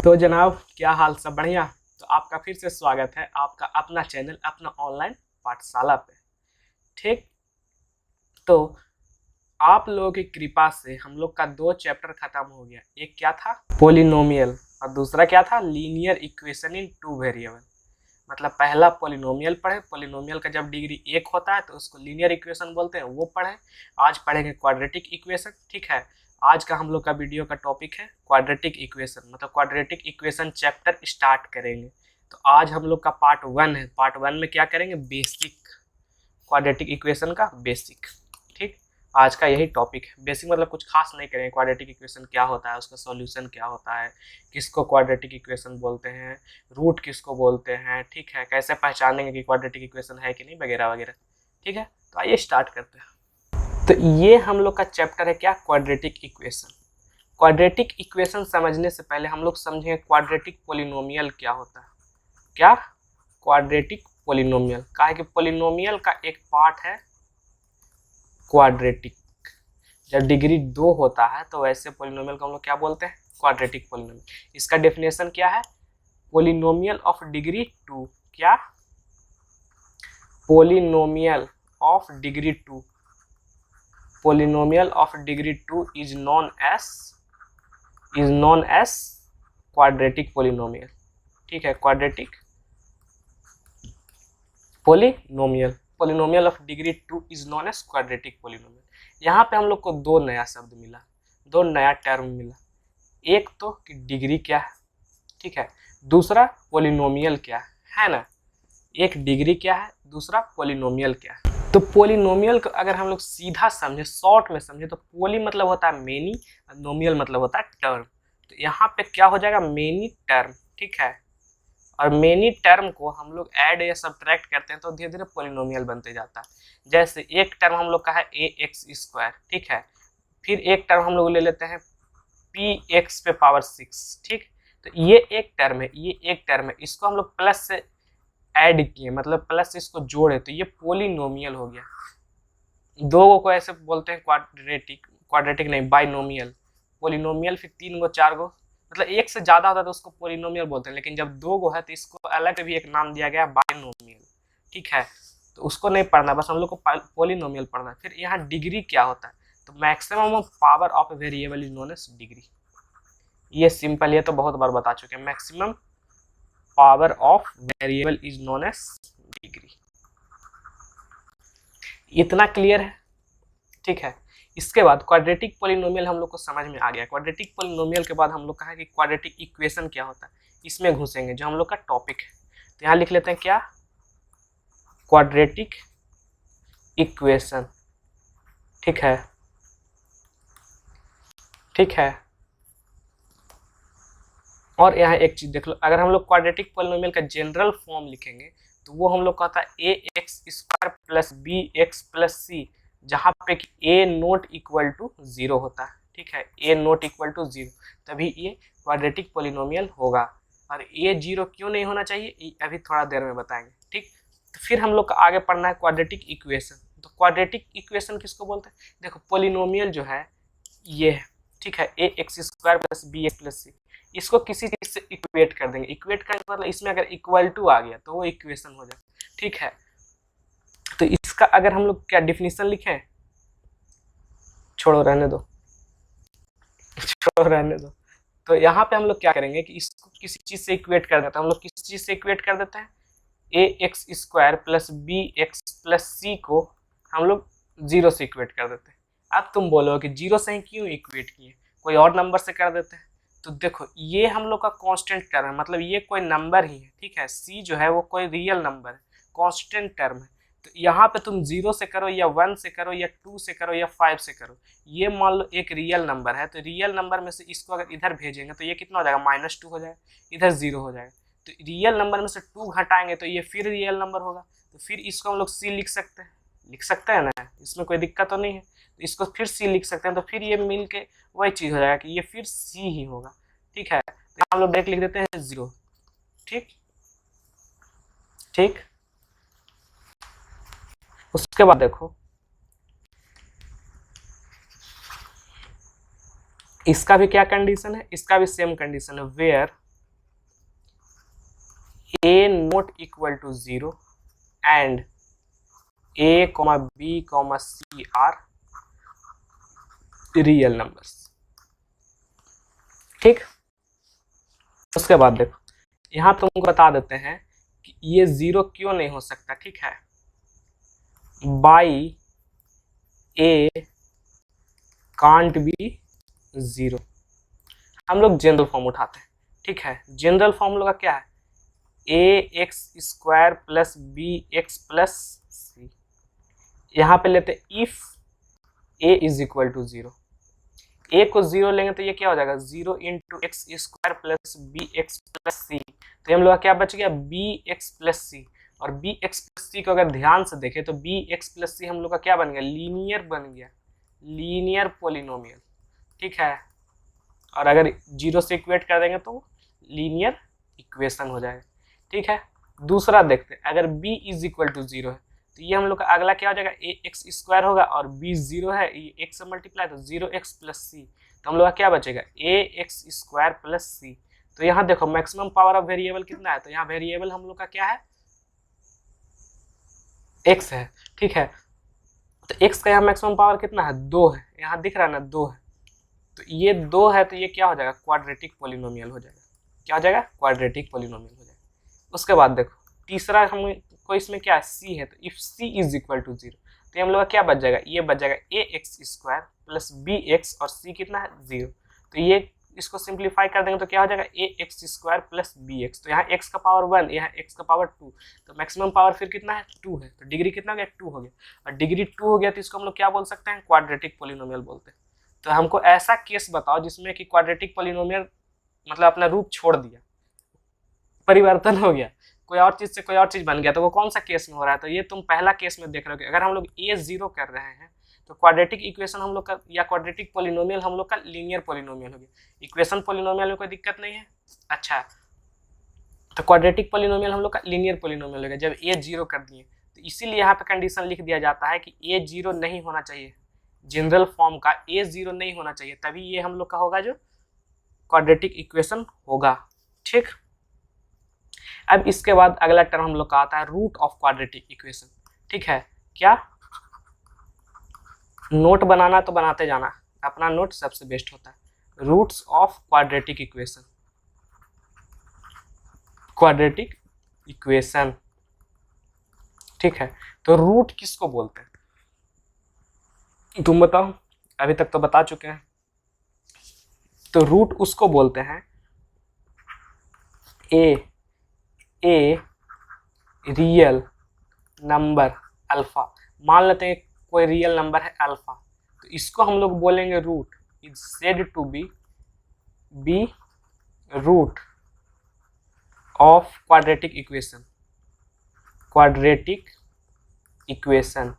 तो जनाब, क्या हाल? सब बढ़िया? तो आपका फिर से स्वागत है आपका अपना चैनल अपना ऑनलाइन पाठशाला पे। ठीक, तो आप लोगों की कृपा से हम लोग का 2 चैप्टर खत्म हो गया। एक क्या था? पोलिनोमियल, और दूसरा क्या था? लीनियर इक्वेशन इन 2 वेरिएबल। मतलब पहला पोलिनोमियल पढ़े, पोलिनोमियल का जब डिग्री 1 होता है तो उसको लीनियर इक्वेशन बोलते हैं, वो पढ़े। आज पढ़ेंगे क्वाड्रेटिक इक्वेशन। ठीक है, आज का हम लोग का वीडियो का टॉपिक है क्वाड्रेटिक इक्वेशन, मतलब क्वाड्रेटिक इक्वेशन चैप्टर स्टार्ट करेंगे। तो आज हम लोग का पार्ट 1 है। पार्ट 1 में क्या करेंगे? बेसिक, क्वाड्रेटिक इक्वेशन का बेसिक। ठीक, आज का यही टॉपिक है। बेसिक मतलब कुछ खास नहीं करेंगे। क्वाड्रेटिक इक्वेशन क्या होता है, उसका सॉल्यूशन क्या होता है, किसको क्वाड्रेटिक इक्वेशन बोलते हैं, रूट किसको बोलते हैं, ठीक है, कैसे पहचानेंगे कि क्वाड्रेटिक इक्वेशन है कि नहीं, वगैरह वगैरह। ठीक है, तो आइए स्टार्ट करते हैं। तो ये हम लोग का चैप्टर है क्या? Quadratic equation. क्वाड्रेटिक इक्वेशन समझने से पहले हम लोग समझेंगे क्वाड्रेटिक पोलिनोमियल क्या होता है। क्या? क्वाड्रेटिक पोलिनोमियल का है कि पोलिनोमियल का एक पार्ट है क्वाड्रेटिक। जब डिग्री 2 होता है तो वैसे पोलिनोमियल को हम लोग क्या बोलते हैं? Quadratic polynomial. इसका डेफिनेशन क्या है? Polynomial of degree 2। क्या? Polynomial of degree 2। Polynomial of degree 2 is known as quadratic polynomial. ठीक है, quadratic polynomial, polynomial of degree 2 is known as quadratic polynomial. यहाँ पे हम लोग को 2 नया शब्द मिला, 2 नया टर्म मिला। एक तो कि डिग्री क्या है, ठीक है, दूसरा पोलिनोमियल क्या है ना। एक डिग्री क्या है, दूसरा पोलिनोमियल क्या है। तो पोलिनोमियल को अगर हम लोग सीधा समझे, शॉर्ट में समझे, तो पोली मतलब होता है मेनी, नोमियल मतलब होता है टर्म। तो यहाँ पे क्या हो जाएगा? Many term. ठीक है, और मेनी टर्म को हम लोग ऐड या सब्ट्रैक्ट करते हैं तो धीरे धीरे पोलिनोमियल बनते जाता है। जैसे एक टर्म हम लोग का है ax², ठीक है, फिर एक टर्म हम लोग ले लेते हैं px⁴, ठीक। तो ये एक टर्म है, ये एक टर्म है, इसको हम लोग प्लस से ऐड किए, मतलब प्लस इसको जोड़े, तो ये पोलिनोमियल हो गया। 2 को ऐसे बोलते हैं क्वाड्रेटिक, क्वाड्रेटिक नहीं, बाइनोमियल। पोलिनोमियल फिर 3 गो 4 गो, मतलब एक से ज्यादा होता है तो उसको पोलिनोमियल बोलते हैं, लेकिन जब 2 गो है तो इसको अलग भी एक नाम दिया गया, बाइनोमियल। ठीक है, तो उसको नहीं पढ़ना, बस हम लोग को पोलिनोमियल पढ़ना है। फिर यहाँ डिग्री क्या होता है? तो maximum power of variable is known as degree. ये सिंपल, ये तो बहुत बार बता चुके हैं। Maximum power of variable is known as degree. इतना क्लियर है? ठीक है, इसके बाद क्वाड्रेटिक पोलिनोमियल हम लोग को समझ में आ गया। क्वाड्रेटिक पोलिनोमियल के बाद हम लोग कहा कि क्वाड्रेटिक इक्वेशन क्या होता है, इसमें घुसेंगे, जो हम लोग का टॉपिक है। तो यहाँ लिख लेते हैं क्या? Quadratic equation. ठीक है, ठीक है। और यहाँ एक चीज देख लो, अगर हम लोग क्वाड्रेटिक पोलिनोमियल का जनरल फॉर्म लिखेंगे तो वो हम लोग कहता है ax² + bx + c, जहाँ पे कि a नॉट इक्वल टू 0 होता है। ठीक है, a नॉट इक्वल टू 0, तभी ये क्वाड्रेटिक पोलिनोमियल होगा। और a 0 क्यों नहीं होना चाहिए, अभी थोड़ा देर में बताएंगे। ठीक, तो फिर हम लोग का आगे पढ़ना है क्वाड्रेटिक इक्वेशन। तो क्वाड्रेटिक इक्वेशन किसको बोलते हैं? देखो, पोलिनोमियल जो है ये है, ठीक है, ax² + bx + c, इसको किसी चीज से इक्वेट कर देंगे। इक्वेट करने का मतलब इसमें अगर इक्वल टू आ गया तो वो इक्वेशन हो जाए। ठीक है, तो इसका अगर हम लोग क्या डिफिनीशन लिखें, छोड़ो रहने दो, छोड़ो रहने दो। तो यहाँ पे हम लोग क्या करेंगे कि इसको किसी चीज से इक्वेट कर देते हैं। हम लोग किस चीज से इक्वेट कर देते हैं? ax² + bx + c को हम लोग 0 से इक्वेट कर देते हैं। अब तुम बोलो कि 0 से ही क्यों इक्वेट किए, कोई और नंबर से कर देते हैं। तो देखो, ये हम लोग का कांस्टेंट टर्म है, मतलब ये कोई नंबर ही है। ठीक है, c जो है वो कोई रियल नंबर है, कांस्टेंट टर्म है। तो यहाँ पे तुम 0 से करो या 1 से करो या 2 से करो या 5 से करो, ये मान लो एक रियल नंबर है। तो रियल नंबर में से इसको अगर इधर भेजेंगे तो ये कितना हो जाएगा? -2 हो जाएगा, इधर 0 हो जाएगा। तो रियल नंबर में से 2 घटाएंगे तो ये फिर रियल नंबर होगा। तो फिर इसको हम लोग c लिख सकते हैं ना, इसमें कोई दिक्कत तो नहीं है। तो इसको फिर c लिख सकते हैं, तो फिर ये मिल के वही चीज़ हो जाएगा कि ये फिर c ही होगा। ठीक है, तो हम लोग डायरेक्ट लिख देते हैं 0। ठीक, ठीक। उसके बाद देखो, इसका भी क्या कंडीशन है? इसका भी सेम कंडीशन है, where a not equal to 0 and a comma b comma c are real numbers. ठीक, उसके बाद देखो यहां तुमको बता देते हैं कि ये 0 क्यों नहीं हो सकता। ठीक है, बाई ए कांट बी 0। हम लोग जनरल फॉर्म उठाते हैं। ठीक है, जनरल फॉर्म लोग का क्या है, a x square plus b x plus c. यहाँ पे लेते if a is equal to 0, a को 0 लेंगे तो ये क्या हो जाएगा 0 into x square plus b x plus c. तो हम लोग का क्या बच गया बी एक्स प्लस सी। और बी एक्स प्लस सी को अगर ध्यान से देखें तो बी एक्स प्लस सी हम लोग का क्या बन गया, लीनियर बन गया, लीनियर पोलिनोमियल। ठीक है, और अगर 0 से इक्वेट कर देंगे तो लीनियर इक्वेशन हो जाएगा। ठीक है, दूसरा देखते हैं, अगर b इज इक्वल टू 0 है तो ये हम लोग का अगला क्या हो जाएगा, ए एक्स स्क्वायर होगा और b 0 है, ये x से मल्टीप्लाई तो 0x प्लस सी। तो हम लोग का क्या बचेगा ए एक्स स्क्वायर प्लस सी। तो यहाँ देखो मैक्सिमम पावर ऑफ वेरिएबल कितना है, तो यहाँ वेरिएबल हम लोग का क्या है x है। ठीक है, तो x का यहाँ मैक्सिमम पावर कितना है 2 है, यहाँ दिख रहा है ना 2 है। तो ये 2 है तो ये क्या हो जाएगा क्वाड्रेटिक पोलिनोमियल हो जाएगा। क्या हो जाएगा क्वाड्रेटिक पोलिनोमियल हो जाएगा। उसके बाद देखो तीसरा हमको इसमें क्या है c है, तो if c is equal to 0 तो हम लोग का क्या बच जाएगा, ये बच जाएगा a x square plus b x और c कितना है 0। तो ये इसको सिंप्लीफाई कर देंगे तो क्या हो जाएगा a x square plus b x. तो यहाँ x का पावर 1, यहाँ x का पावर 2, तो मैक्सिमम पावर फिर कितना है 2 है। तो डिग्री कितना हो गया 2 हो गया, और डिग्री 2 हो गया तो इसको हम लोग क्या बोल सकते हैं क्वाड्रेटिक पोलिनोमियल बोलते हैं। तो हमको ऐसा केस बताओ जिसमें कि क्वाड्रेटिक पोलिनोमियल मतलब अपना रूप छोड़ दिया, परिवर्तन हो गया, कोई और चीज से कोई और चीज बन गया, तो वो कौन सा केस में हो रहा है। तो ये तुम पहला केस में देख रहे हो। अगर हम लोग ए 0 कर रहे हैं तो क्वाड्रेटिक इक्वेशन हम लोग का या क्वाड्रेटिक पोलिनोमियल हम लोग का लीनियर पोलिनोमियल हो गया। इक्वेशन पोलिनोमियल में कोई दिक्कत नहीं है। अच्छा, तो क्वाड्रेटिक पोलिनोमियल हम लोग का लीनियर पोलिनोमियल हो गया जब ए 0 कर दिए। तो इसीलिए यहाँ पे कंडीशन लिख दिया जाता है कि ए 0 नहीं होना चाहिए, जनरल फॉर्म का ए 0 नहीं होना चाहिए, तभी ये हम लोग का होगा जो क्वाड्रेटिक इक्वेशन होगा। ठीक, अब इसके बाद अगला टर्म हम लोग का आता है रूट ऑफ क्वाड्रेटिक इक्वेशन। ठीक है, क्या नोट बनाना तो बनाते जाना, अपना नोट सबसे बेस्ट होता है। Roots of quadratic equation, quadratic equation. ठीक है, तो रूट किसको बोलते हैं तुम बताओ, अभी तक तो बता चुके हैं। तो रूट उसको बोलते हैं ए रियल नंबर अल्फा। मान लेते हैं कोई रियल नंबर है अल्फा, तो इसको हम लोग बोलेंगे root, is said to be root of quadratic equation, quadratic equation.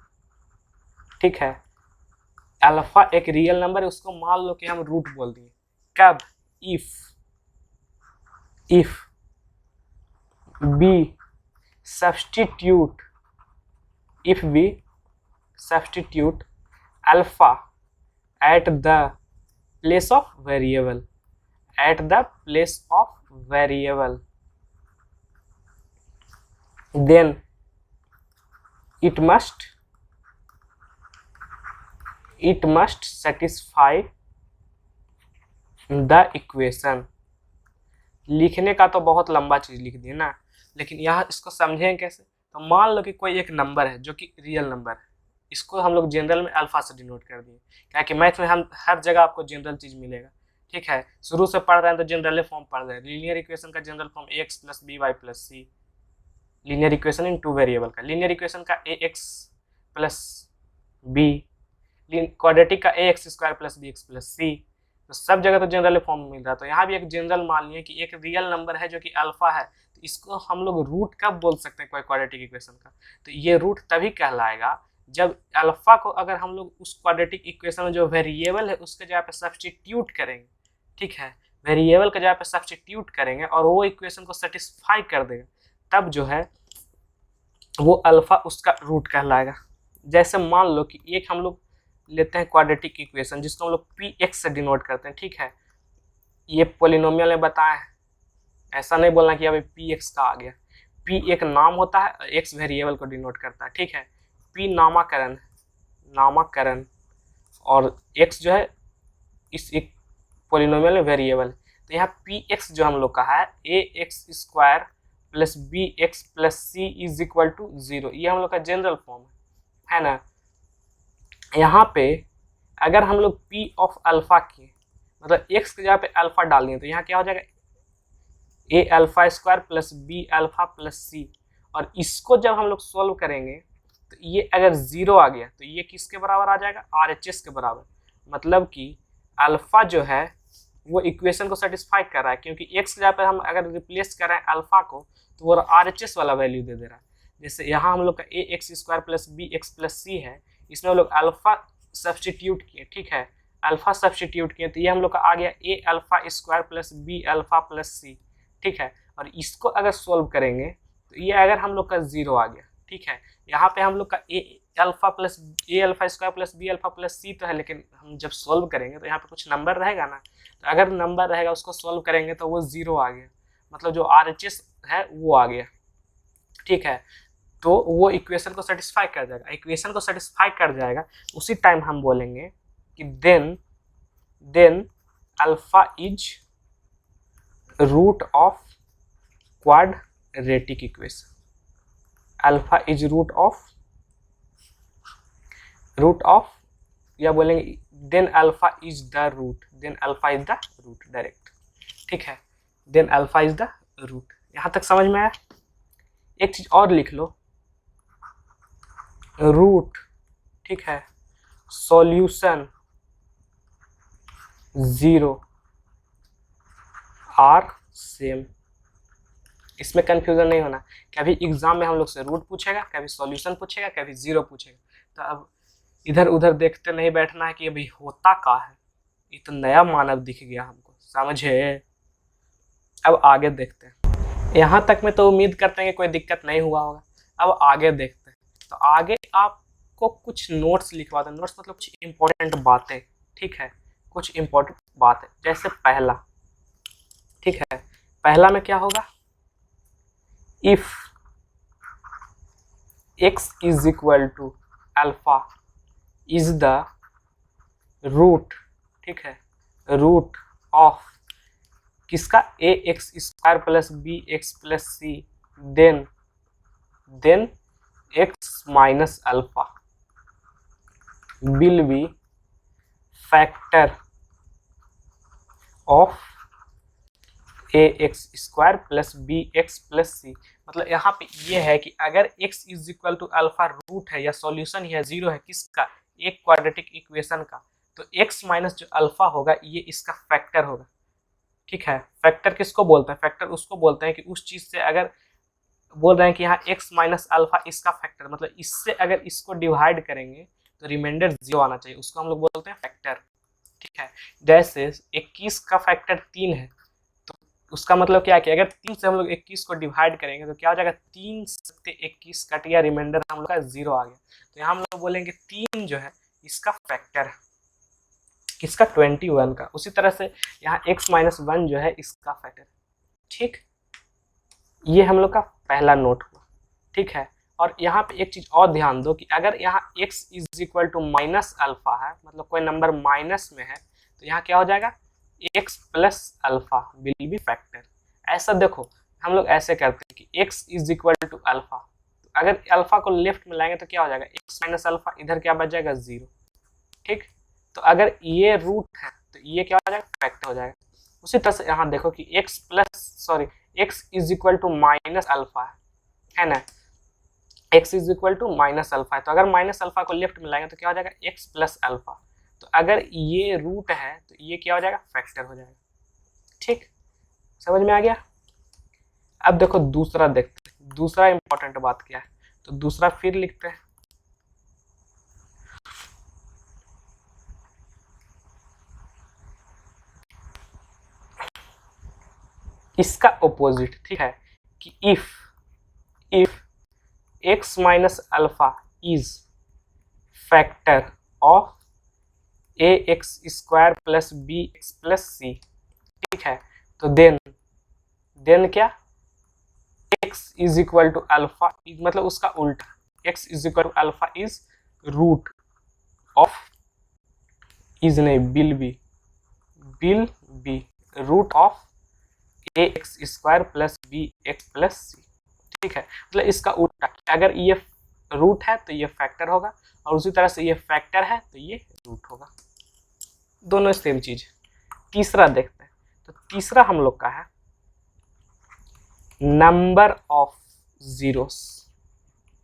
ठीक है, अल्फा एक रियल नंबर है, उसको मान लो कि हम रूट बोल दिए। कब, if we substitute, if we substitute alpha at the place of variable, at the place of variable, then it must satisfy the equation। लिखने का तो बहुत लंबा चीज लिख दिए ना, लेकिन यहाँ इसको समझें कैसे। तो मान लो कि कोई एक नंबर है जो कि रियल नंबर है, इसको हम लोग जनरल में अल्फा से डिनोट कर दिए, क्या कि मैथ में हम हर जगह आपको जनरल चीज मिलेगा। ठीक है, शुरू से पढ़ रहे हैं तो जनरल फॉर्म पढ़ रहे हैं। लीनियर इक्वेशन का general form a x plus b y plus c, linear equation in two variable का, लीनियर इक्वेशन का a x plus b, quadratic का a x square plus b x plus c. तो सब जगह तो general form मिल रहा है। तो यहाँ भी एक जनरल मान लिया कि एक रियल नंबर है जो कि अल्फा है, तो इसको हम लोग रूट कब बोल सकते हैं कोई क्वाड्रेटिक इक्वेशन का, तो ये रूट तभी कहलाएगा जब अल्फा को अगर हम लोग उस क्वाड्रेटिक इक्वेशन में जो वेरिएबल है उसके जगह पे सब्स्टिट्यूट करेंगे। ठीक है, वेरिएबल के जगह पे सब्स्टिट्यूट करेंगे और वो इक्वेशन को सेटिस्फाई कर देगा, तब जो है वो अल्फा उसका रूट कहलाएगा। जैसे मान लो कि एक हम लोग लेते हैं क्वाड्रेटिक इक्वेशन जिसको हम लोग पी एक्स से डिनोट करते हैं। ठीक है, ये पोलिनोमियल में बताए हैं ऐसा नहीं बोलना कि अभी पी एक्स का आ गया। पी एक नाम होता है, एक्स वेरिएबल को डिनोट करता है, ठीक है। पी नामकरण और एक्स जो है इस एक पोलिनोमियल में वेरिएबल। तो यहाँ पी एक्स जो हम लोग का है a x square plus b x plus c is equal to 0, ये हम लोग का जनरल फॉर्म है ना। यहाँ पे अगर हम लोग पी ऑफ अल्फा किए, मतलब एक्स की जगह पे अल्फा डाल दिए, तो यहाँ क्या हो जाएगा a alpha square plus b alpha plus c. और इसको जब हम लोग सोल्व करेंगे तो ये अगर 0 आ गया तो ये किसके बराबर आ जाएगा, आर एच एस के बराबर। मतलब कि अल्फा जो है वो इक्वेशन को सेटिस्फाई कर रहा है, क्योंकि एक्स की जगह पर हम अगर रिप्लेस कर रहे हैं अल्फा को तो वो आर एच एस वाला वैल्यू दे रहा है। जैसे यहाँ हम लोग का a x square plus b x plus c है, इसमें हम लोग अल्फा सब्सटीट्यूट किए, ठीक है। अल्फा सब्सटीट्यूट किए तो ये हम लोग का आ गया a alpha square plus b alpha plus c, ठीक है। और इसको अगर सोल्व करेंगे तो ये अगर हम लोग का 0 आ गया, ठीक है। यहाँ पे हम लोग का a alpha square plus b alpha plus c तो है, लेकिन हम जब सोल्व करेंगे तो यहाँ पे कुछ नंबर रहेगा ना, तो अगर नंबर रहेगा उसको सोल्व करेंगे तो वो 0 आ गया, मतलब जो आर एच एस है वो आ गया, ठीक है। तो वो इक्वेशन को सेटिस्फाई कर जाएगा। इक्वेशन को सेटिस्फाई कर जाएगा उसी टाइम हम बोलेंगे कि then alpha is root of quadratic equation. Alpha is root of या बोलेंगे then alpha is the root, direct, ठीक है। Then alpha is the root. यहां तक समझ में आया। एक चीज और लिख लो, रूट, ठीक है, सॉल्यूशन 0 आर सेम। इसमें कंफ्यूजन नहीं होना। कभी एग्जाम में हम लोग से रूट पूछेगा, कभी सॉल्यूशन पूछेगा, कभी 0 पूछेगा। तो अब इधर उधर देखते नहीं बैठना है कि अभी होता का है। ये तो नया मानव दिख गया हमको, समझे। अब आगे देखते हैं। यहाँ तक में तो उम्मीद करते हैं कि कोई दिक्कत नहीं हुआ होगा। अब आगे देखते हैं। तो आगे आपको कुछ नोट्स लिखवाते हैं। नोट्स मतलब कुछ इंपॉर्टेंट बातें, ठीक है, कुछ इंपॉर्टेंट बातें। जैसे पहला, ठीक है, पहला में क्या होगा, if x is equal to alpha is the root, ठीक है, रूट ऑफ किसका, a x square plus b x plus c, then x minus alpha will be factor of a x square plus b x plus c. मतलब यहाँ पे ये है कि अगर x is equal to alpha root है या सॉल्यूशन है 0 है किसका, एक क्वाड्रेटिक इक्वेशन का, तो x माइनस जो अल्फा होगा ये इसका फैक्टर होगा, ठीक है। फैक्टर किसको बोलते हैं, फैक्टर उसको बोलते हैं कि उस चीज से अगर बोल रहे हैं कि यहाँ x माइनस अल्फा इसका फैक्टर, मतलब इससे अगर इसको डिवाइड करेंगे तो रिमाइंडर 0 आना चाहिए, उसको हम लोग बोलते हैं फैक्टर, ठीक है। जैसे 21 का फैक्टर 3 है, उसका मतलब क्या है कि अगर 3 से हम लोग 21 को डिवाइड करेंगे तो क्या हो जाएगा, 3 से 21 कट गया, रिमाइंडर हम लोग का 0 आ गया। तो यहाँ हम लोग बोलेंगे 3 जो है इसका फैक्टर है, किसका, 21 का। उसी तरह से यहाँ x माइनस 1 जो है इसका फैक्टर, ठीक। ये हम लोग का पहला नोट हुआ, ठीक है। और यहाँ पे एक चीज और ध्यान दो कि अगर यहाँ x is equal to minus alpha है, मतलब कोई नंबर माइनस में है, तो यहाँ क्या हो जाएगा, x plus alpha will be factor. ऐसा देखो हम लोग ऐसे करते हैं कि x is equal to alpha, तो अगर अल्फा को लेफ्ट में लाएंगे तो क्या हो जाएगा, x माइनस अल्फा, इधर क्या बच जाएगा 0, ठीक। तो अगर ये रूट है तो ये क्या हो जाएगा, फैक्टर हो जाएगा। उसी तरह से यहाँ देखो कि x is equal to minus alpha है ना, x is equal to minus alpha है, तो अगर माइनस अल्फा को लेफ्ट में लाएंगे तो क्या हो जाएगा, x प्लस अल्फा। तो अगर ये रूट है तो ये क्या हो जाएगा, फैक्टर हो जाएगा, ठीक। समझ में आ गया। अब देखो दूसरा देखते हैं, दूसरा इंपॉर्टेंट बात क्या है, तो दूसरा फिर लिखते हैं। इसका ऑपोजिट, ठीक है, कि if x minus alpha is factor of a x square plus b x plus c, ठीक है, तो देन क्या, x is equal to alpha, मतलब उसका उल्टा, x is equal to alpha is root of, is नहीं will be root of a x square plus b x plus c. ठीक है, मतलब इसका उल्टा, अगर ये रूट है तो ये फैक्टर होगा, और उसी तरह से ये फैक्टर है तो ये रूट होगा, दोनों सेम चीज। तीसरा देखते हैं, तो तीसरा हम लोग का है नंबर ऑफ जीरोस।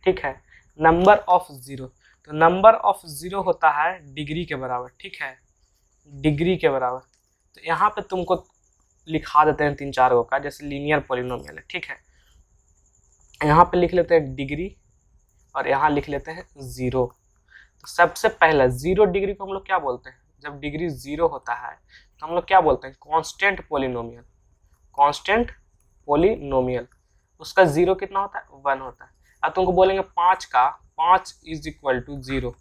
ठीक है, नंबर ऑफ जीरो, तो नंबर ऑफ जीरो होता है डिग्री के बराबर। ठीक है, डिग्री के बराबर, तो यहाँ पे तुमको लिखा देते हैं 3-4 गो का, जैसे लीनियर पॉलिनोमियल है। ठीक है, यहाँ पे लिख लेते हैं डिग्री और यहाँ लिख लेते हैं जीरो। तो सबसे पहला जीरो डिग्री को हम लोग क्या बोलते हैं, जब डिग्री जीरो होता है तो हम लोग क्या बोलते हैं, कांस्टेंट पॉलिनोमियल, कांस्टेंट पॉलिनोमियल। उसका जीरो कितना होता है, 1 होता है। अब तुमको बोलेंगे 5 का 5 इज इक्वल टू 0,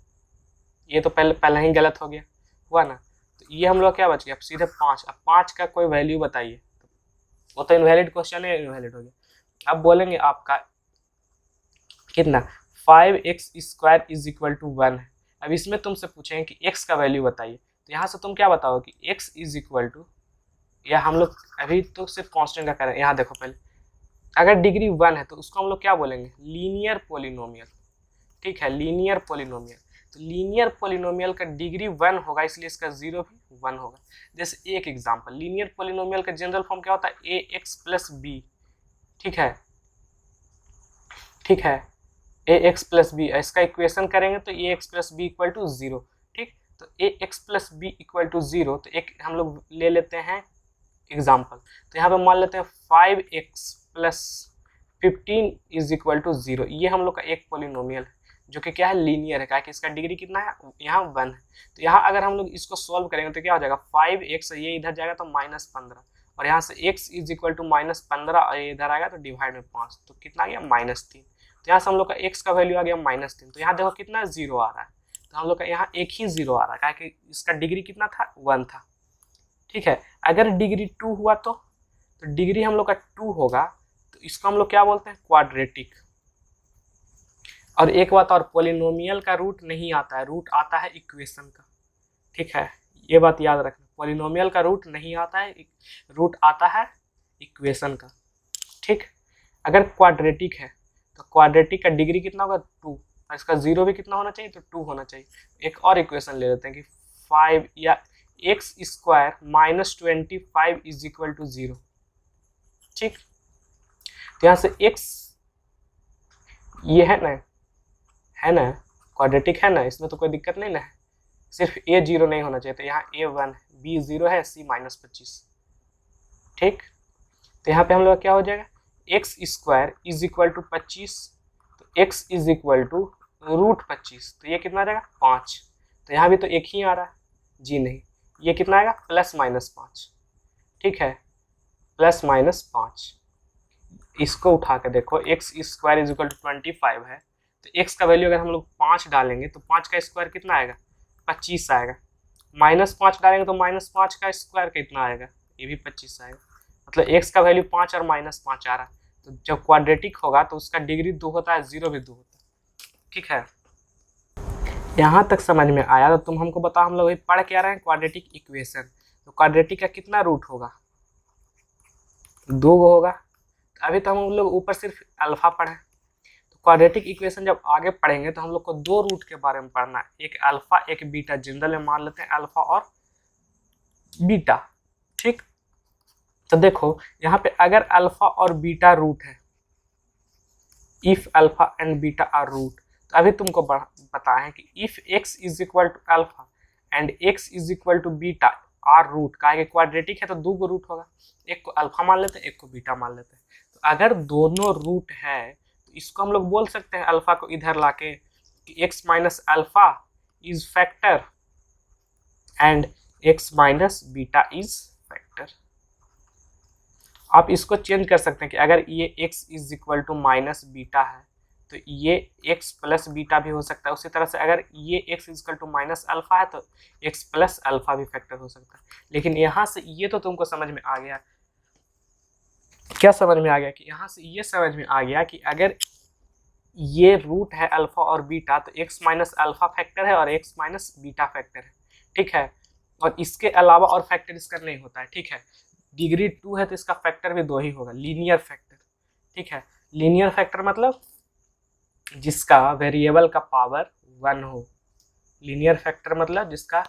ये तो पहले ही गलत हो गया, हुआ ना। तो ये हम लोग क्या बच गया, अब सीधे 5, अब 5 का कोई वैल्यू बताइए, वो तो इनवैलिड क्वेश्चन है, इनवैलिड हो गया। अब बोलेंगे आपका कितना, 5x square is equal to 1 है। अब इसमें तुमसे पूछेंगे कि x का वैल्यू बताइए, तो यहाँ से तुम क्या बताओगे कि x इज इक्वल टू, या हम लोग अभी तो सिर्फ कांस्टेंट का करें, यहाँ देखो पहले, अगर डिग्री 1 है तो उसको हम लोग क्या बोलेंगे, लीनियर पॉलिनोमियल। ठीक है, लीनियर पॉलिनोमियल, तो लीनियर पॉलिनोमियल का डिग्री 1 होगा, इसलिए इसका जीरो भी 1 होगा। जैसे एक एग्जांपल, लीनियर पॉलिनोमियल का जनरल फॉर्म क्या होता है, ए एक्स प्लस बी। ठीक है, ठीक है, ए एक्स प्लस बी, इसका इक्वेशन करेंगे तो a x plus b equal to 0। ठीक, तो a x plus b equal to 0, तो एक हम लोग ले लेते हैं एग्जाम्पल, तो यहाँ पे मान लेते हैं 5x plus 15 is equal to 0। ये हम लोग का एक पॉलिनोमियल है जो कि क्या है, लीनियर है, क्या कि इसका डिग्री कितना है, यहाँ 1 है। तो यहाँ अगर हम लोग इसको सॉल्व करेंगे तो क्या हो जाएगा, 5x, ये इधर जाएगा तो -15, और यहाँ से x इज इक्वल टू -15, और ये इधर आएगा तो डिवाइड में 5, तो कितना आ गया, -3। तो यहाँ से हम लोग का x का वैल्यू आ गया -3, तो यहाँ देखो कितना 0 आ रहा है, तो हम लोग का यहाँ एक ही 0 आ रहा है, क्या कि इसका डिग्री कितना था, 1 था। ठीक है, अगर डिग्री 2 हुआ तो डिग्री हम लोग का 2 होगा, तो इसको हम लोग क्या बोलते हैं, क्वाड्रेटिक। और एक बात और, पॉलिनोमियल का रूट नहीं आता है, रूट आता है इक्वेशन का। ठीक है, ये बात याद रखना, पॉलिनोमियल का रूट नहीं आता है, रूट आता है इक्वेशन का। ठीक, अगर क्वाड्रेटिक है तो क्वाड्रेटिक का डिग्री कितना होगा, 2, और इसका जीरो भी कितना होना चाहिए, तो 2 होना चाहिए। एक और इक्वेशन ले लेते हैं कि 5 या x square -25 is equal to 0। ठीक, तो यहाँ से x ये है ना, क्वाड्रेटिक है ना, इसमें तो कोई दिक्कत नहीं ना है, सिर्फ a 0 नहीं होना चाहिए, तो यहाँ a 1 है, b 0 है, c -25। ठीक, तो यहाँ पे हम लोग क्या हो जाएगा, x square is equal to 25, तो x इज इक्वल टू √25, तो ये कितना आ जाएगा, 5। तो यहाँ भी तो एक ही आ रहा है, जी नहीं, ये कितना आएगा, +-5। ठीक है, +-5, इसको उठा के देखो, x square is equal to 25 है, तो x का वैल्यू अगर हम लोग 5 डालेंगे तो 5 का स्क्वायर कितना आएगा, 25 आएगा। -5 डालेंगे तो -5 का स्क्वायर कितना आएगा, ये भी 25 आएगा। मतलब x का वैल्यू 5 और -5 आ रहा है, तो जब क्वाड्रेटिक होगा तो उसका डिग्री 2 होता है, जीरो भी 2 होता है। ठीक है, यहाँ तक समझ में आया, तो तुम हमको बताओ, हम लोग अभी पढ़ के आ रहे हैं क्वाड्रेटिक इक्वेशन, तो क्वाड्रेटिक का कितना रूट होगा, 2 होगा। अभी तो हम लोग ऊपर सिर्फ अल्फा पढ़े, तो क्वाड्रेटिक इक्वेशन जब आगे पढ़ेंगे तो हम लोग को 2 रूट के बारे में पढ़ना है, एक अल्फा एक बीटा, जनरल में मान लेते हैं अल्फा और बीटा। ठीक, तो देखो यहाँ पे अगर अल्फा और बीटा रूट है, if alpha and beta are root, तो अभी तुमको बताएं कि if x is equal to alpha and x is equal to beta are root, का क्वाड्रेटिक है तो 2 को रूट होगा, एक को अल्फा मान लेते हैं, एक को बीटा मान लेते हैं। तो अगर दोनों रूट है तो इसको हम लोग बोल सकते हैं, अल्फा को इधर लाके कि x minus alpha is factor and x minus beta is factor. आप इसको चेंज कर सकते हैं कि अगर ये x is equal to minus beta है तो ये x प्लस बीटा भी हो सकता है, उसी तरह से अगर ये x is equal to minus alpha है तो x प्लस अल्फा भी फैक्टर हो सकता है। लेकिन यहाँ से ये तो तुमको समझ में आ गया क्या समझ में आ गया कि यहाँ से ये समझ में आ गया कि अगर ये रूट है अल्फा और बीटा तो x माइनस अल्फा फैक्टर है और x माइनस बीटा फैक्टर है, ठीक है। और इसके अलावा और फैक्टर इसका नहीं होता है, ठीक है। डिग्री 2 है तो इसका फैक्टर भी 2 ही होगा, लीनियर फैक्टर, ठीक है। लीनियर फैक्टर मतलब जिसका वेरिएबल का पावर 1 हो। लीनियर फैक्टर मतलब जिसका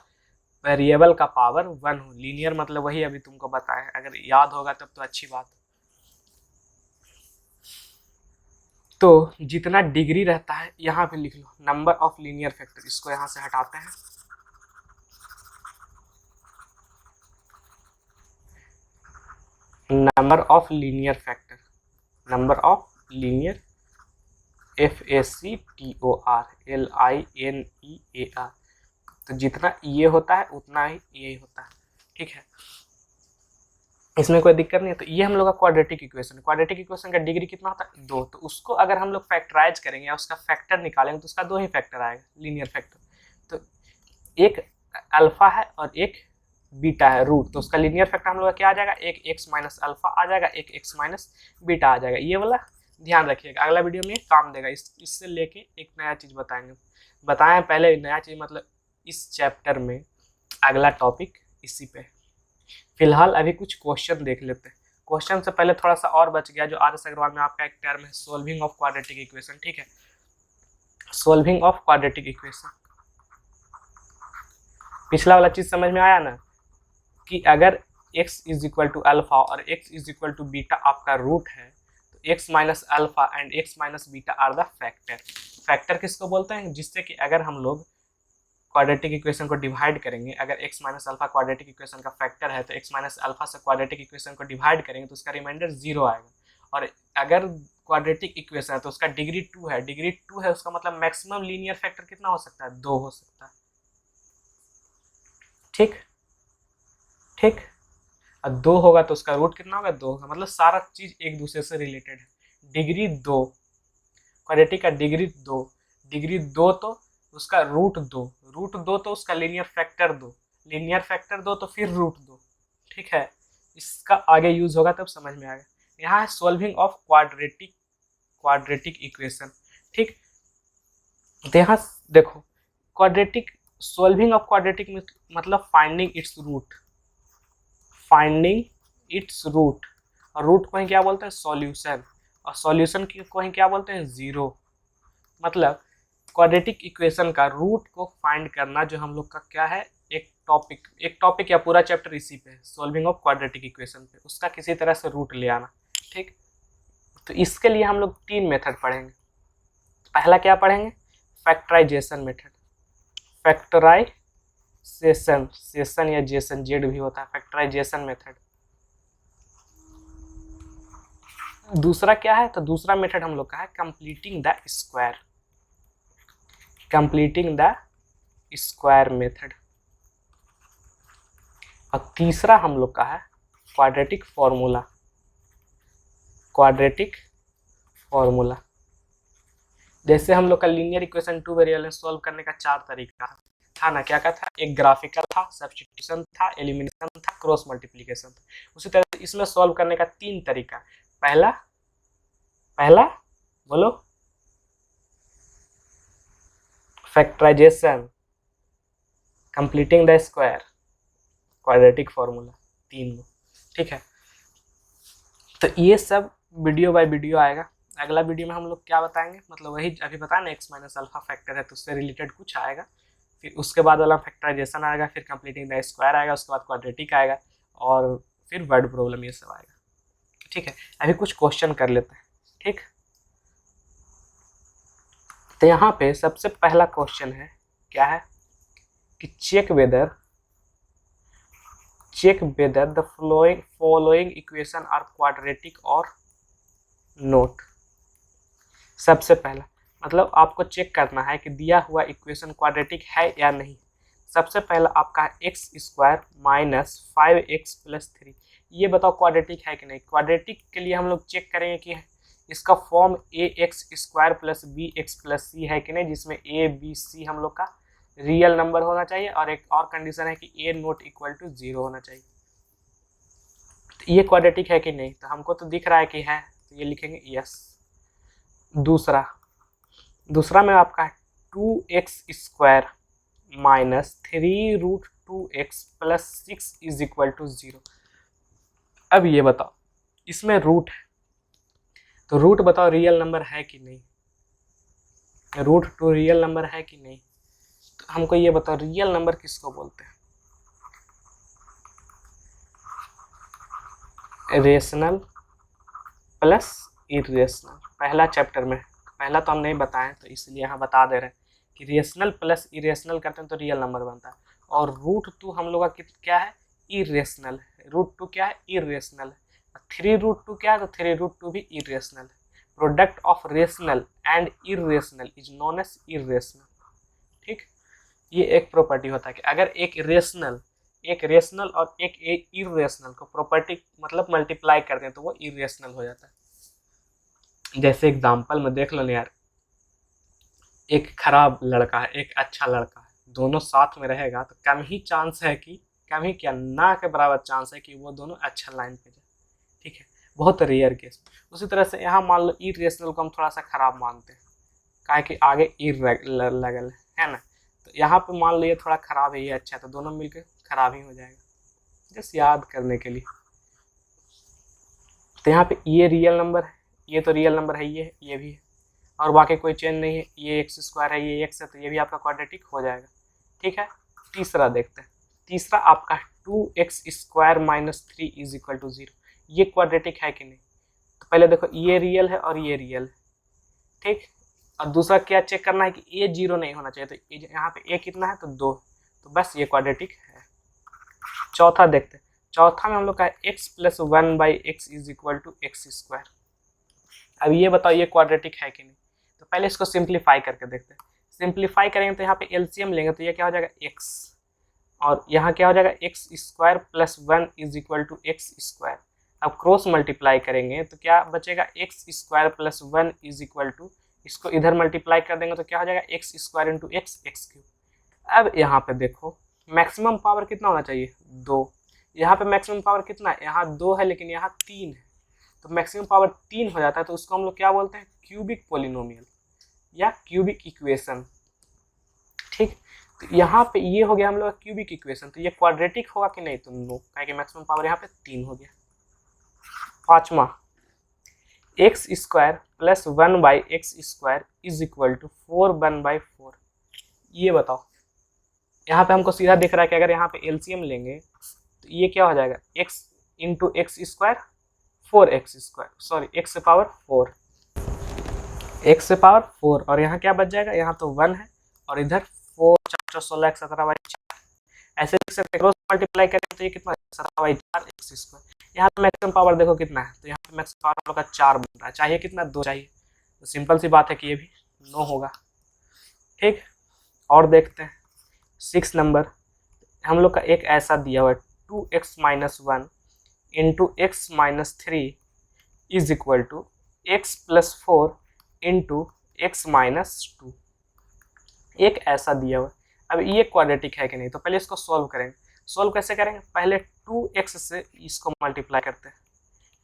वेरिएबल का पावर 1 हो। लीनियर मतलब वही अभी तुमको बताया, अगर याद होगा तब तो अच्छी बात। तो जितना डिग्री रहता है यहाँ पे लिख लो नंबर ऑफ लीनियर फैक्टर, इसको यहाँ से हटाते हैं। Number of linear factor, number of linear FACTOR तो जितना ये होता है उतना ही ये होता है, ठीक है। इसमें कोई दिक्कत नहीं है। तो ये हम लोग का क्वाड्रेटिक इक्वेशन, क्वाड्रेटिक इक्वेशन का डिग्री कितना होता है 2। तो उसको अगर हम लोग फैक्टराइज करेंगे या उसका फैक्टर निकालेंगे तो उसका 2 ही फैक्टर आएगा, लीनियर फैक्टर। तो एक अल्फा है और एक बीटा है रूट, तो उसका लीनियर फैक्टर हम लोग का क्या आ जाएगा, एक x माइनस अल्फा आ जाएगा, एक x माइनस बीटा आ जाएगा। ये वाला ध्यान रखिएगा, अगला वीडियो में काम देगा। इससे लेके एक नया चीज़ बताएं पहले नया चीज़ मतलब इस चैप्टर में अगला टॉपिक इसी पे। फिलहाल अभी कुछ क्वेश्चन देख लेते हैं। क्वेश्चन से पहले थोड़ा सा और बच गया जो आदर्श अग्रवाल में आपका एक टर्म है, सोल्विंग ऑफ क्वाड्रेटिक इक्वेशन, ठीक है। सोल्विंग ऑफ क्वाड्रेटिक इक्वेशन, पिछला वाला चीज समझ में आया ना कि अगर x is equal to alpha और x is equal to beta आपका रूट है तो x minus alpha and x minus beta are the factor. Factor किसको बोलते हैं, जिससे कि अगर हम लोग क्वाड्रेटिक इक्वेशन को डिवाइड करेंगे, अगर x minus alpha quadratic equation का फैक्टर है तो x माइनस अल्फा से क्वाड्रेटिक इक्वेशन को डिवाइड करेंगे तो उसका रिमाइंडर 0 आएगा। और अगर क्वाड्रेटिक इक्वेशन है तो उसका डिग्री 2 है, डिग्री 2 है उसका मतलब मैक्सिमम लीनियर फैक्टर कितना हो सकता है, 2 हो सकता है, ठीक ठीक। और 2 होगा तो उसका रूट कितना होगा, 2 होगा, मतलब सारा चीज एक दूसरे से रिलेटेड है। डिग्री 2 क्वाड्रेटिक का डिग्री 2, डिग्री 2 तो उसका रूट 2, रूट 2 तो उसका लीनियर फैक्टर 2, लीनियर फैक्टर 2 तो फिर रूट 2, ठीक है। इसका आगे यूज होगा तब समझ में आएगा। यहाँ है सोल्विंग ऑफ क्वाड्रेटिक इक्वेशन, ठीक। तो यहाँ देखो क्वाड्रेटिक, सोल्विंग ऑफ क्वाड्रेटिक मतलब finding its root, finding its root. और रूट को ही क्या बोलते हैं, सॉल्यूशन। और सॉल्यूशन को ही क्या बोलते हैं, जीरो। मतलब क्वाड्रेटिक इक्वेशन का रूट को फाइंड करना जो हम लोग का क्या है, एक टॉपिक या पूरा चैप्टर इसी पे है, सॉल्विंग ऑफ क्वाड्रेटिक इक्वेशन पे, उसका किसी तरह से रूट ले आना, ठीक। तो इसके लिए हम लोग 3 मेथड पढ़ेंगे। पहला क्या पढ़ेंगे, फैक्टराइजेशन मेथड, फैक्टराइजेशन, सेशन या जेसन जेड भी होता है, फैक्टराइजेशन मेथड। दूसरा क्या है, तो दूसरा मेथड हम लोग का है completing the square, completing the square method. और तीसरा हम लोग का है क्वाड्रेटिक फॉर्मूला, क्वाड्रेटिक फॉर्मूला। जैसे हम लोग का लीनियर इक्वेशन 2 वेरिएबल में सॉल्व करने का 4 तरीका था ना, क्या था, एक ग्राफिकल था, सब्स्टिट्यूशन था, एलिमिनेशन था, क्रॉस मल्टीप्लिकेशन था। उसी तरह इसमें सॉल्व करने का 3 तरीका। पहला बोलो, factorisation, completing the square, quadratic formula, 3, ठीक है। तो ये सब वीडियो बाय वीडियो आएगा। अगला वीडियो में हम लोग क्या बताएंगे, मतलब वही अभी बताया ना, x माइनस अल्फा फैक्टर है तो उससे रिलेटेड कुछ आएगा। फिर उसके बाद वाला फैक्टराइजेशन आएगा, फिर कंप्लीटिंग द स्क्वायर आएगा, उसके बाद क्वाड्रेटिक आएगा और फिर वर्ड प्रॉब्लम, ये सब आएगा, ठीक है। अभी कुछ क्वेश्चन कर लेते हैं, ठीक। तो यहाँ पे सबसे पहला क्वेश्चन है, क्या है कि check whether the following equation are quadratic और नोट। सबसे पहला मतलब आपको चेक करना है कि दिया हुआ इक्वेशन क्वाड्रेटिक है या नहीं। सबसे पहला आपका x square minus 5x plus 3, ये बताओ क्वाड्रेटिक है कि नहीं। क्वाड्रेटिक के लिए हम लोग चेक करेंगे कि इसका form ax square plus bx plus c है कि नहीं, जिसमें a b c हम लोग का रियल नंबर होना चाहिए और एक और कंडीशन है कि a नॉट इक्वल टू 0 होना चाहिए। ये क्वाड्रेटिक है कि नहीं, तो हमको तो दिख रहा है कि है, तो ये लिखेंगे यस। दूसरा में आपका 2x² minus 3√2x plus 6 is equal to 0। अब ये बताओ, इसमें रूट है, तो रूट बताओ रियल नंबर है कि नहीं, रूट 2 रियल नंबर है कि नहीं। तो हमको ये बताओ रियल नंबर किसको बोलते हैं, रेशनल प्लस इरेशनल। पहला चैप्टर में, पहला तो हम नहीं बताएं तो इसलिए यहाँ बता दे रहे हैं कि रेशनल प्लस इरेशनल करते हैं तो रियल नंबर बनता है। और √2 हम लोग का क्या है, इरेशनल है। √2 क्या है, इरेशनल है। 3√2 क्या है, तो 3√2 भी इरेशनल है। Product of rational and irrational is known as irrational. ठीक, ये एक प्रॉपर्टी होता है कि अगर एक रेशनल और एक इरेशनल को प्रॉपर्टी मतलब मल्टीप्लाई करते हैं तो वो इरेशनल हो जाता है। जैसे एग्जांपल में देख लो ना यार, एक खराब लड़का है, एक अच्छा लड़का है, दोनों साथ में रहेगा तो कम ही चांस है कि, कम ही क्या, ना के बराबर चांस है कि वो दोनों अच्छा लाइन पे जाए। ठीक है, बहुत रेयर केस। उसी तरह से यहाँ मान लो इरेशनल को हम थोड़ा सा खराब मानते हैं, काहे कि आगे इरेगुलर है ना, तो यहाँ पे मान लो ये थोड़ा खराब है, ये अच्छा है, तो दोनों मिलकर खराब ही हो जाएगा, जस्ट याद करने के लिए। तो यहाँ पे ये रियल नंबर है, ये तो रियल नंबर है, ये भी है, और बाकी कोई चेंज नहीं है, ये x² है, ये x है, तो ये भी आपका क्वाड्रेटिक हो जाएगा। ठीक है, तीसरा देखते हैं। तीसरा आपका 2x² minus 3 is equal to 0। ये क्वाड्रेटिक है कि नहीं, तो पहले देखो ये रियल है और ये रियल है। ठीक, और दूसरा क्या चेक करना है कि ये 0 नहीं होना चाहिए, तो यहाँ पे a कितना है, तो 2, तो बस ये क्वाड्रेटिक है। चौथा देखते हैं। चौथा में हम लोग का x plus 1/x is equal to x²। अब ये बताओ ये क्वाड्रेटिक है कि नहीं, तो पहले इसको सिंप्लीफाई करके देखते हैं। सिंप्लीफाई करेंगे तो यहाँ पे एलसीएम लेंगे तो ये क्या हो जाएगा x, और यहाँ क्या हो जाएगा x² plus 1 is equal to x²। अब क्रॉस मल्टीप्लाई करेंगे तो क्या बचेगा x² plus 1 is equal to, इसको इधर मल्टीप्लाई कर देंगे तो क्या हो जाएगा x² इंटू x3। अब यहाँ पे देखो मैक्सिमम पावर कितना होना चाहिए, 2। यहाँ पे मैक्सिमम पावर कितना है, यहाँ 2 है लेकिन यहाँ 3 है, तो मैक्सिमम पावर 3 हो जाता है, तो उसको हम लोग क्या बोलते हैं, क्यूबिक पोलिनोमियल या क्यूबिक इक्वेशन। ठीक, तो यहाँ पे ये हो गया हम लोग का क्यूबिक इक्वेशन, तो ये क्वाड्रेटिक होगा कि नहीं, तो नो, क्योंकि मैक्सिमम पावर यहाँ पे 3 हो गया। पांचवा x² plus 1/x² is equal to 4/4। ये बताओ, यहाँ पे हमको सीधा दिख रहा है कि अगर यहाँ पे एलसीएम लेंगे तो ये क्या हो जाएगा, x into x², 4x², sorry x से पावर 4, x से पावर 4, और यहाँ क्या बच जाएगा, यहाँ तो 1 है और इधर 4, 4, 16, 17/4। ऐसे लिख सकते हैं, क्रॉस मल्टीप्लाई करें तो ये कितना, 17/4 x²। यहाँ पे मैक्सिमम पावर देखो कितना है, तो यहाँ पे मैक्सिमम पावर हम लोग का 4 बन रहा है, चाहिए कितना, 2 चाहिए, तो सिंपल सी बात है कि ये भी नो होगा। ठीक, और देखते हैं 6 नंबर। हम लोग का एक ऐसा दिया हुआ है 2x minus 1 into x minus 3 is equal to x plus 4 into x minus 2। एक ऐसा दिया हुआ है। अब ये क्वाड्रेटिक है कि नहीं, तो पहले इसको सॉल्व करेंगे। सॉल्व कैसे करेंगे, पहले 2x से इसको मल्टीप्लाई करते हैं,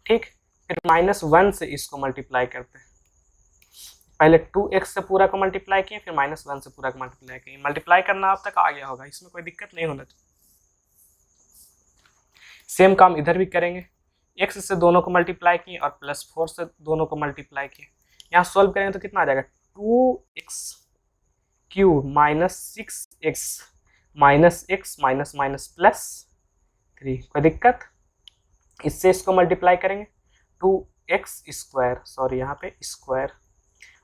ठीक, फिर -1 से इसको मल्टीप्लाई करते हैं। पहले 2x से पूरा को मल्टीप्लाई किए, फिर -1 से पूरा को मल्टीप्लाई किए। मल्टीप्लाई करना आप तक आ गया होगा, इसमें कोई दिक्कत नहीं होना चाहिए। सेम काम इधर भी करेंगे, x से दोनों को मल्टीप्लाई किए और +4 से दोनों को मल्टीप्लाई किए। यहाँ सॉल्व करेंगे तो कितना आ जाएगा, 2x³ minus 6x minus x minus minus +3। कोई दिक्कत, इससे इसको मल्टीप्लाई करेंगे 2x², सॉरी यहाँ पे स्क्वायर,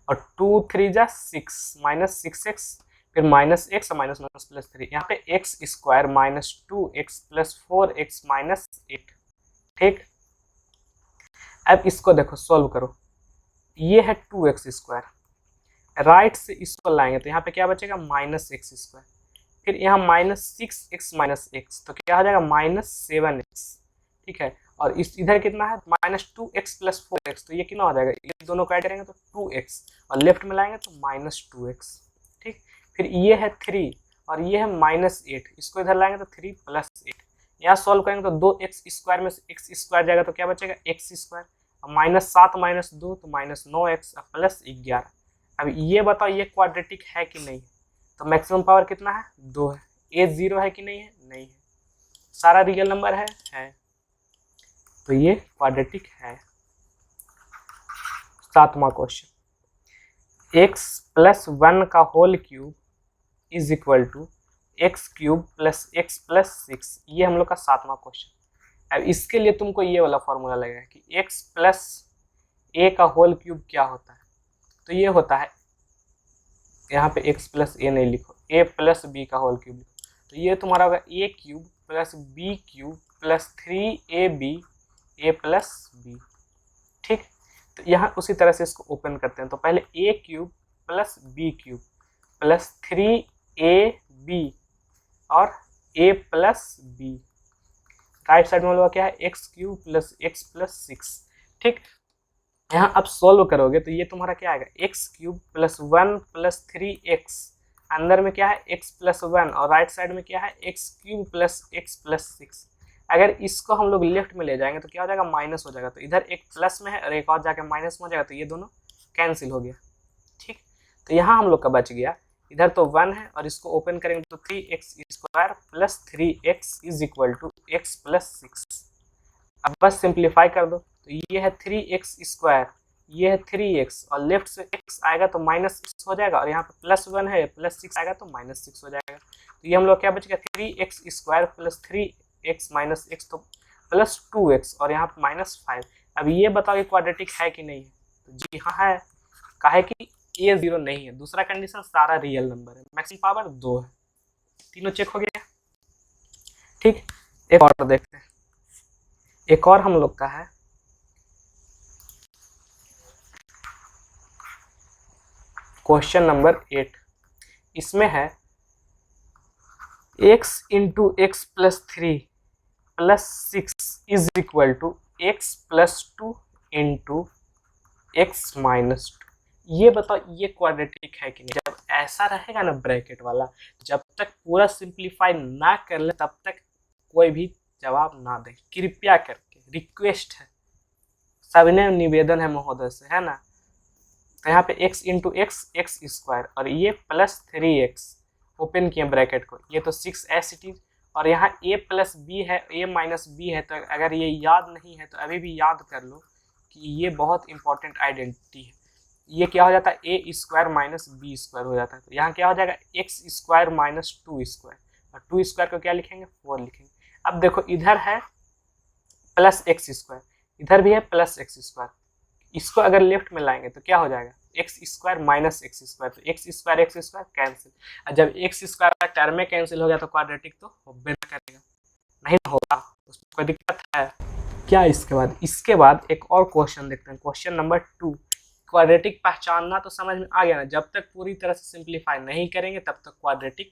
और 2 3 जा 6 माइनस 6x, फिर -x और माइनस माइनस +3। यहाँ पे x² minus 2x plus 4x minus 8। ठीक, अब इसको देखो सॉल्व करो, ये है 2x², राइट से इसको लाएंगे तो यहाँ पे क्या बचेगा, -x², फिर यहाँ -6x माइनस x, तो क्या हो जाएगा -7x। ठीक है, और इस इधर कितना है, -2x प्लस 4x, तो ये कितना हो जाएगा, ये दोनों को ऐड करेंगे तो 2x, और लेफ्ट में लाएंगे तो -2x। ठीक, फिर ये है 3 और ये है -8, इसको इधर लाएंगे तो 3 + 8, यहाँ सॉल्व करेंगे तो 2x² में से x² जाएगा तो क्या बचेगा x², -7 -2 तो -9x प्लस 11। अब ये बताओ ये क्वाड्रेटिक है कि नहीं, तो मैक्सिमम पावर कितना है 2 है, ए 0 है कि नहीं है, नहीं है, सारा रियल नंबर है, तो ये क्वाड्रेटिक है। 7वां क्वेश्चन, x+1 का whole cube is equal to x³ + x + 6, ये हम लोग का 7वां क्वेश्चन। अब इसके लिए तुमको ये वाला फॉर्मूला लगेगा कि x + a का होल क्यूब क्या होता है, तो ये होता है, यहाँ पे x + a नहीं लिखो, a + b का होल क्यूब लिखो, तो ये तुम्हारा होगा a³ + b³ + 3ab a + b। ठीक, तो यहाँ उसी तरह से इसको ओपन करते हैं, तो पहले a³ + b³ + 3ab और a + b, राइट साइड में होगा क्या है x³ + x + 6। ठीक, यहाँ आप सोल्व करोगे तो ये तुम्हारा क्या आएगा x³ + 1 + 3x, अंदर में क्या है x + 1 और राइट साइड में क्या है x³ + x + 6। अगर इसको हम लोग लेफ्ट में ले जाएंगे तो क्या हो जाएगा माइनस हो जाएगा, तो इधर एक प्लस में है और एक और जाके माइनस में हो जाएगा, तो ये दोनों कैंसिल हो गया। ठीक, तो यहाँ हम लोग का बच गया, इधर तो 1 है और इसको ओपन करेंगे तो 3x² + 3x is equal to x + 6। अब बस सिंप्लीफाई कर दो, तो ये है 3x², ये है 3x और लेफ्ट से x आएगा तो -6 हो जाएगा और यहाँ पे +1 है +6 आएगा तो -6 हो जाएगा, तो ये हम लोग क्या बच गया 3x² + 3x - x तो +2x और यहाँ पे -5। अब ये बताओ ये क्वाड्रेटिक है कि नहीं है, तो जी हाँ है, काहे कि a 0 नहीं है, दूसरा कंडीशन सारा रियल नंबर है, मैक्सिमम पावर 2 है, तीनों चेक हो गया। ठीक, एक और देखते हैं, एक और हम लोग का है क्वेश्चन नंबर 8, इसमें है x × x + 3 + 6 is equal to x + 2 × x - 2। ये बताओ ये क्वाड्रेटिक है कि नहीं। जब ऐसा रहेगा ना ब्रैकेट वाला, जब तक पूरा सिंप्लीफाई ना कर ले तब तक कोई भी जवाब ना दे, कृपया करके रिक्वेस्ट है, सविनय निवेदन है महोदय से, है ना। तो यहाँ पे x × x x² और ये +3x ओपन किए ब्रैकेट को, ये तो 6 एज इट इज, और यहाँ a + b है, a - b है, तो अगर ये याद नहीं है तो अभी भी याद कर लो कि ये बहुत इंपॉर्टेंट आइडेंटिटी है। ये क्या हो जाता है a² - b² हो जाता है, तो यहाँ क्या हो जाएगा x² - 2² और 2² को क्या लिखेंगे 4 लिखेंगे। अब देखो इधर है +x², इधर भी है +x², इसको अगर लेफ्ट में लाएंगे तो क्या हो जाएगा x² - x², तो x² कैंसिल, और जब x² टर्म में कैंसिल हो गया तो क्वाड्रेटिक तो होबे ना करेगा, नहीं होगा, उसमें कोई दिक्कत है क्या। इसके बाद एक और क्वेश्चन देखते हैं, क्वेश्चन नंबर 2। क्वाड्रेटिक पहचानना तो समझ में आ गया ना, जब तक पूरी तरह से सिंप्लीफाई नहीं करेंगे तब तक क्वाड्रेटिक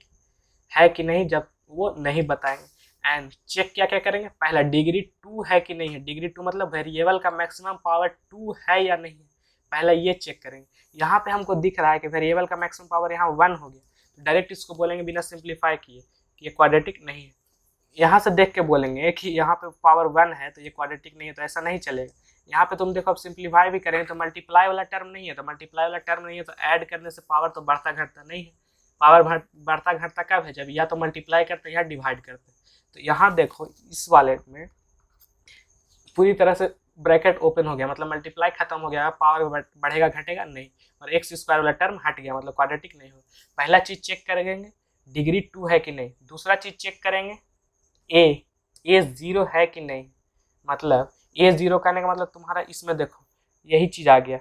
है कि नहीं, जब वो नहीं बताएंगे। एंड चेक क्या क्या करेंगे, पहला डिग्री 2 है कि नहीं है, डिग्री 2 मतलब वेरिएबल का मैक्सिमम पावर 2 है या नहीं है, पहला ये चेक करेंगे। यहाँ पे हमको दिख रहा है कि वेरिएबल का मैक्सिमम पावर यहाँ 1 हो गया, तो डायरेक्ट इसको बोलेंगे बिना सिंप्लीफाई किए कि ये क्वाड्रेटिक नहीं है। यहाँ से देख के बोलेंगे कि यहाँ पे पावर 1 है तो ये क्वाड्रेटिक नहीं है, तो ऐसा नहीं चलेगा। यहाँ पे तुम देखो अब सिंप्लीफाई भी करेंगे तो मल्टीप्लाई वाला टर्म नहीं है, तो मल्टीप्लाई वाला टर्म नहीं है तो ऐड करने से पावर तो बढ़ता घटता नहीं है, पावर बढ़ता घटता कब है, जब या तो मल्टीप्लाई करते हैं या डिवाइड करते हैं। तो यहाँ देखो इस वाले में पूरी तरह से ब्रैकेट ओपन हो गया, मतलब मल्टीप्लाई खत्म हो गया, पावर बढ़ेगा घटेगा नहीं, और x² वाला टर्म हट गया, मतलब क्वाड्रेटिक नहीं हो। पहला चीज चेक करेंगे डिग्री 2 है कि नहीं, दूसरा चीज चेक करेंगे a 0 है कि नहीं, मतलब a 0 करने का मतलब तुम्हारा इसमें देखो यही चीज आ गया,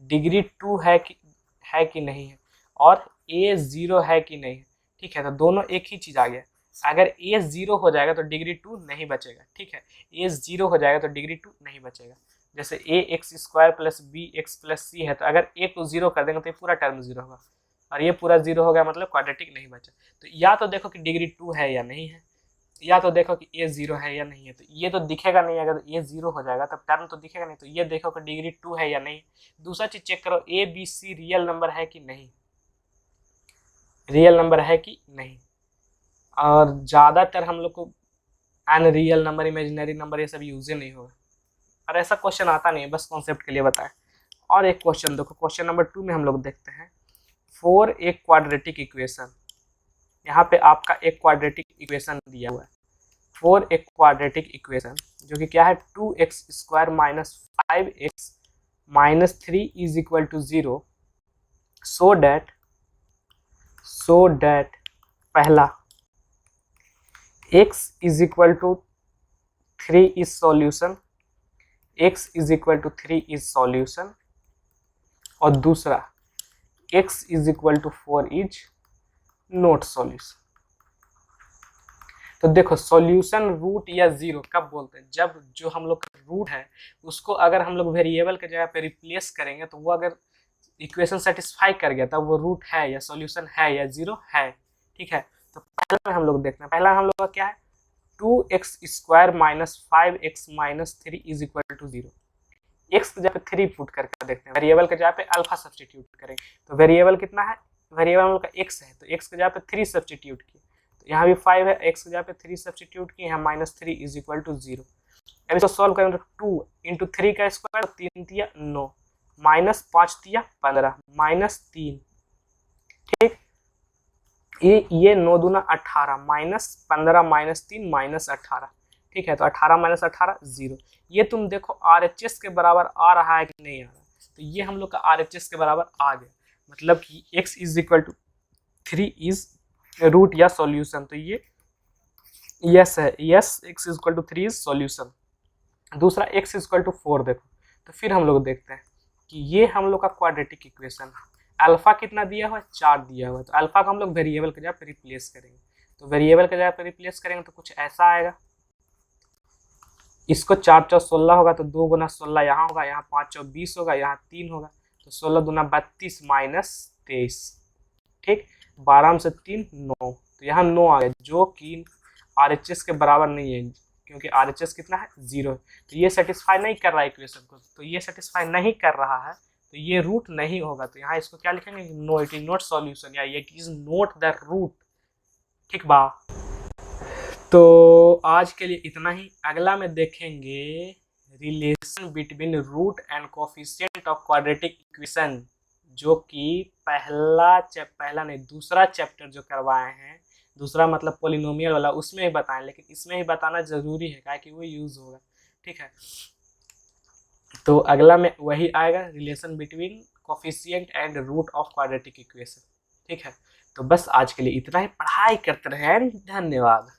डिग्री 2 है कि नहीं है, और a 0 है कि नहीं है। ठीक है, तो दोनों एक ही चीज आ गया। अगर a 0 हो जाएगा तो डिग्री 2 नहीं बचेगा। ठीक है, a 0 हो जाएगा तो डिग्री 2 नहीं बचेगा। जैसे ax² + bx + c है, तो अगर a को 0 कर देंगे तो ये पूरा टर्म 0 होगा, और ये पूरा 0 हो गया मतलब क्वाड्रेटिक नहीं बचा। तो या तो देखो कि डिग्री 2 है या नहीं है, या तो देखो कि a 0 है या नहीं है, तो ये तो दिखेगा नहीं, अगर a 0 हो जाएगा तब टर्म तो दिखेगा नहीं, तो ये देखो कि डिग्री 2 है या नहीं। दूसरा चीज चेक करो a b c real number है कि नहीं, रियल नंबर है कि नहीं, और ज़्यादातर हम लोग को an real number, imaginary number, ये सब यूज ही नहीं होगा, और ऐसा क्वेश्चन आता नहीं है, बस कॉन्सेप्ट के लिए बताएं। और एक क्वेश्चन देखो, क्वेश्चन नंबर 2 में हम लोग देखते हैं फॉर ए क्वाड्रेटिक इक्वेशन। यहाँ पे आपका एक क्वाड्रेटिक इक्वेशन दिया हुआ है, फॉर ए क्वाड्रेटिक इक्वेशन जो कि क्या है 2x square minus 5x minus 3 is equal to 0, so that पहला x is equal to 3 is solution, x is equal to 3 is solution, और दूसरा x is equal to 4 is not solution. तो देखो solution root या zero कब बोलते हैं, जब जो हम लोग का रूट है उसको अगर हम लोग वेरिएबल के जगह पे रिप्लेस करेंगे तो वो अगर इक्वेशन सेटिस्फाई कर गया तब वो रूट है या सॉल्यूशन है या जीरो है। ठीक है, तो पहला में हम लोग देखते हैं, पहला हम लोग का क्या है 2x square minus 5x minus 3 is equal to 0। X की जगह पे 3 पुट करके देखते हैं, वेरिएबल के जगह पे अल्फा सब्सटीट्यूट करेंगे, तो वेरिएबल कितना है, वेरिएबल हम लोग का x है, तो x की जगह पे 3 सब्सटीट्यूट किए, तो यहाँ भी 5 है, x की जगह पे 3 सब्सटीट्यूट किए, यहाँ माइनस 3 इज इक्वल टू 0। अब इसको सॉल्व करेंगे तो 2 इंटू 3 का स्क्वायर 3 तिया 9 माइनस 5 तिया 15 माइनस 3, ठीक, ये 9 दूना 18 माइनस 15 माइनस 3 माइनस 18, ठीक है, तो 18 माइनस 18 0। ये तुम देखो RHS के बराबर आ रहा है कि नहीं आ रहा, तो ये हम लोग का RHS के बराबर आ गया, मतलब कि x is equal to 3 is root या सॉल्यूशन, तो ये यस है, yes x is equal to 3 is solution. दूसरा x इज इक्वल टू 4 देखो, तो फिर हम लोग देखते हैं कि ये हम लोग का क्वाड्रेटिक इक्वेशन है, अल्फा कितना दिया हुआ है 4 दिया हुआ है, तो अल्फा को हम लोग वेरिएबल के जगह पे रिप्लेस करेंगे, तो वेरिएबल के जगह पे रिप्लेस करेंगे तो कुछ ऐसा आएगा, इसको 4 चौ 16 होगा, तो 2 गुना 16 यहाँ होगा, यहाँ 5 चौ 20 होगा, यहाँ 3 होगा, तो 16 दूना 32 माइनस 23, ठीक, 12 में से 3 9, तो यहाँ 9 आ गया जो कि RHS के बराबर नहीं है, क्योंकि RHS कितना है 0, तो ये सेटिस्फाई नहीं कर रहा है इक्वेशन को, तो ये सेटिस्फाई नहीं कर रहा है, तो ये रूट नहीं होगा, तो यहाँ इसको क्या लिखेंगे, no it is not solution, या it is not the root, ठीक बा। तो आज के लिए इतना ही, अगला में देखेंगे relation between root and coefficient of quadratic equation, जो कि पहला नहीं दूसरा चैप्टर जो करवाए हैं, दूसरा मतलब पोलिनोमियल वाला, उसमें ही बताएं, लेकिन इसमें ही बताना जरूरी है क्या कि वो यूज होगा, ठीक है। तो अगला में वही आएगा, relation between coefficient and root of quadratic equation, ठीक है। तो बस आज के लिए इतना ही, पढ़ाई करते रहें, धन्यवाद।